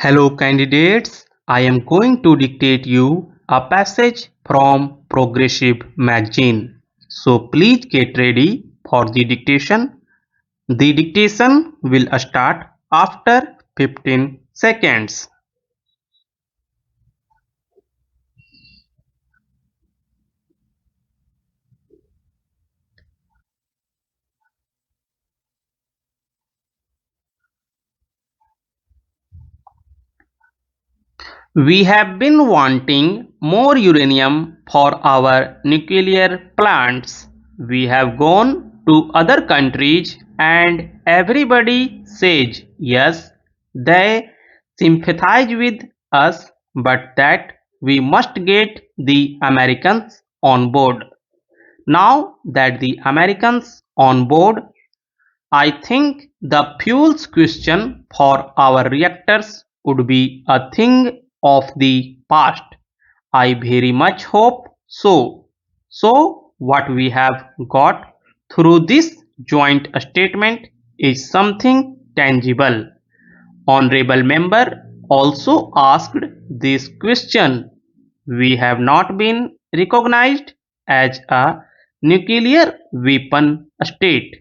Hello candidates, I am going to dictate you a passage from Progressive magazine. So please get ready for the dictation. The dictation will start after 15 seconds. We have been wanting more uranium for our nuclear plants. We have gone to other countries and everybody says yes, they sympathize with us, but that we must get the Americans on board. Now that the Americans on board, I think the fuels question for our reactors would be a thing of the past. I very much hope so. So, what we have got through this joint statement is something tangible. Honorable member also asked this question. We have not been recognized as a nuclear weapon state.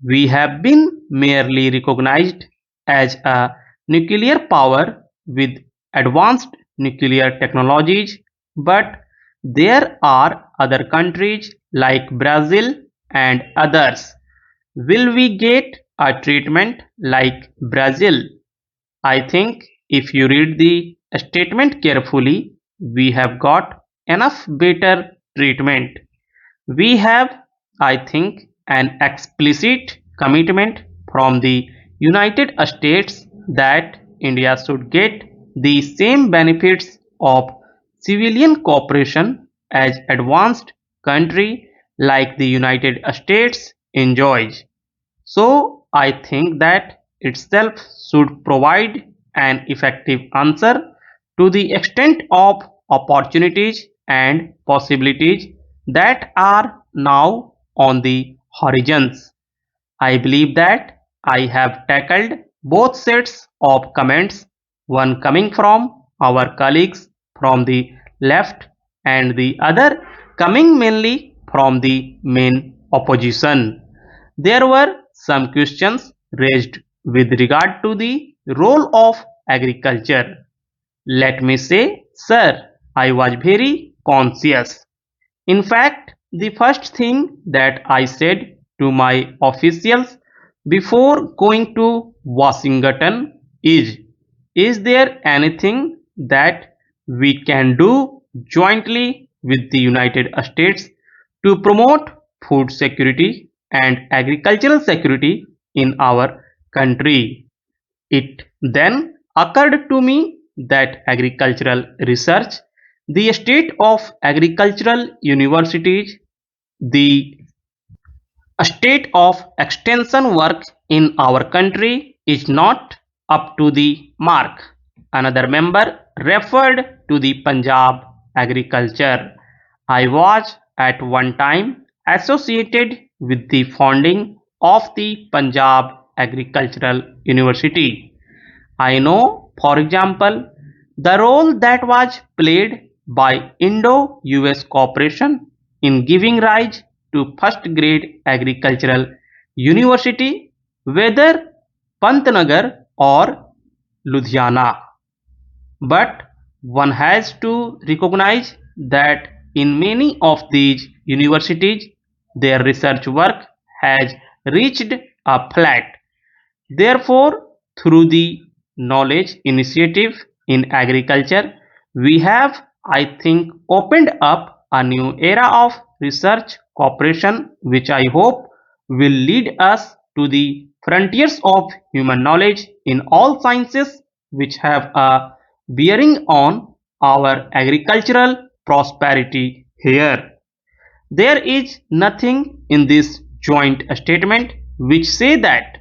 We have been merely recognized as a nuclear power with advanced nuclear technologies, but there are other countries like Brazil and others. Will we get a treatment like Brazil? I think if you read the statement carefully, we have got enough better treatment. We have, I think, an explicit commitment from the United States that India should get the same benefits of civilian cooperation as advanced country like the United States enjoys. So I think that itself should provide an effective answer to the extent of opportunities and possibilities that are now on the horizons. I believe that I have tackled both sets of comments, one coming from our colleagues from the left and the other coming mainly from the main opposition. There were some questions raised with regard to the role of agriculture. Let me say, sir, I was very conscious. In fact, the first thing that I said to my officials before going to Washington is there anything that we can do jointly with the United States to promote food security and agricultural security in our country? It then occurred to me that agricultural research, the state of agricultural universities, the state of extension work in our country is not up to the mark. Another member referred to the Punjab agriculture. I was at one time associated with the founding of the Punjab Agricultural University. I know, for example, the role that was played by Indo-US cooperation in giving rise to first-grade agricultural university, whether Pantnagar or Ludhiana. But one has to recognize that in many of these universities, their research work has reached a flat. Therefore, through the knowledge initiative in agriculture, we have, I think, opened up a new era of research cooperation, which I hope will lead us to the frontiers of human knowledge in all sciences which have a bearing on our agricultural prosperity here. There is nothing in this joint statement which say that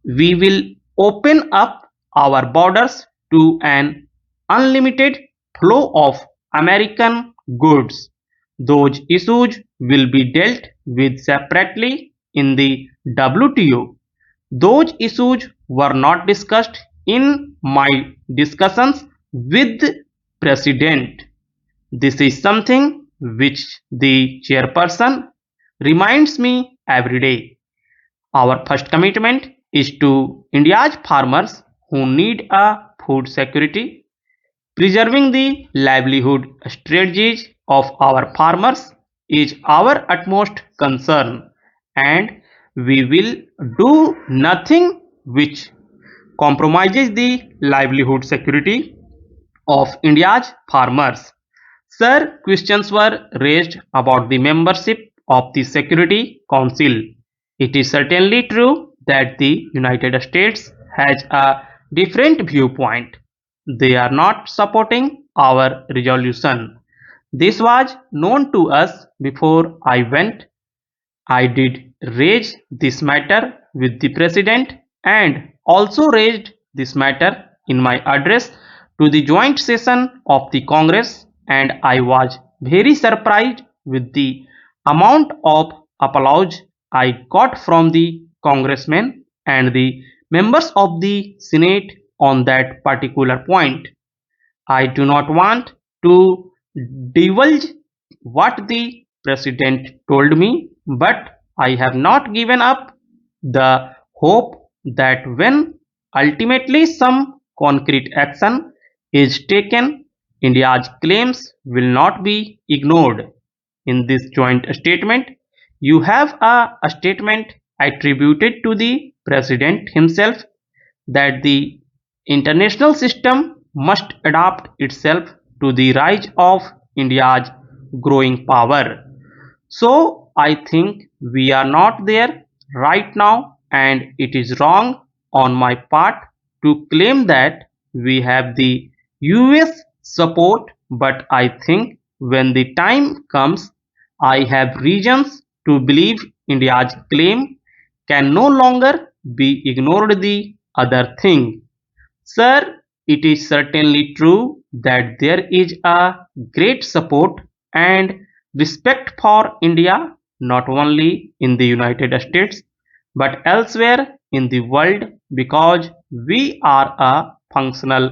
we will open up our borders to an unlimited flow of American goods. Those issues will be dealt with separately in the WTO. Those issues were not discussed in my discussions with President. This is something which the chairperson reminds me every day. Our first commitment is to India's farmers who need a food security. Preserving the livelihood strategies of our farmers is our utmost concern, and we will do nothing which compromises the livelihood security of India's farmers. Sir, questions were raised about the membership of the Security Council. It is certainly true that the United States has a different viewpoint. They are not supporting our resolution. This was known to us before I went. I did raise this matter with the President and also raised this matter in my address to the joint session of the Congress, and I was very surprised with the amount of applause I got from the congressmen and the members of the Senate on that particular point. I do not want to divulge what the president told me, but I have not given up the hope that when ultimately some concrete action is taken, India's claims will not be ignored. In this joint statement, you have a statement attributed to the president himself that the international system must adapt itself to the rise of India's growing power. So I think we are not there right now, and it is wrong on my part to claim that we have the US support, but I think when the time comes, I have reasons to believe India's claim can no longer be ignored. The other thing, sir, it is certainly true that there is a great support and respect for India not only in the United States but elsewhere in the world because we are a functional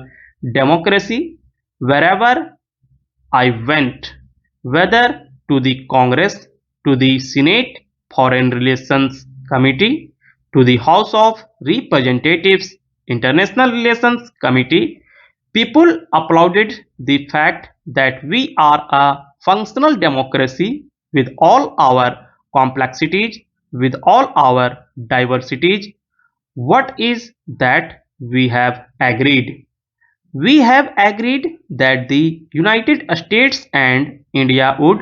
democracy. Wherever I went, whether to the Congress, to the Senate Foreign Relations Committee, to the House of Representatives International Relations Committee, people applauded the fact that we are a functional democracy with all our complexities, with all our diversities. What is that we have agreed? We have agreed that the United States and India would,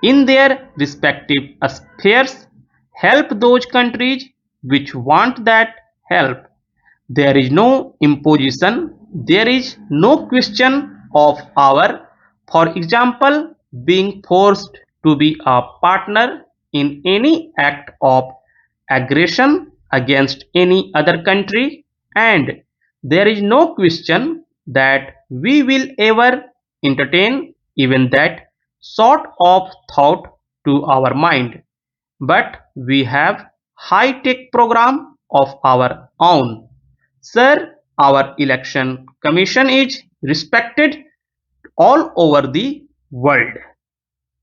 in their respective spheres, help those countries which want that help. There is no imposition, there is no question of our, for example, being forced to be a partner in any act of aggression against any other country, and there is no question that we will ever entertain even that sort of thought to our mind. But we have high-tech program of our own. Sir, our election commission is respected all over the world.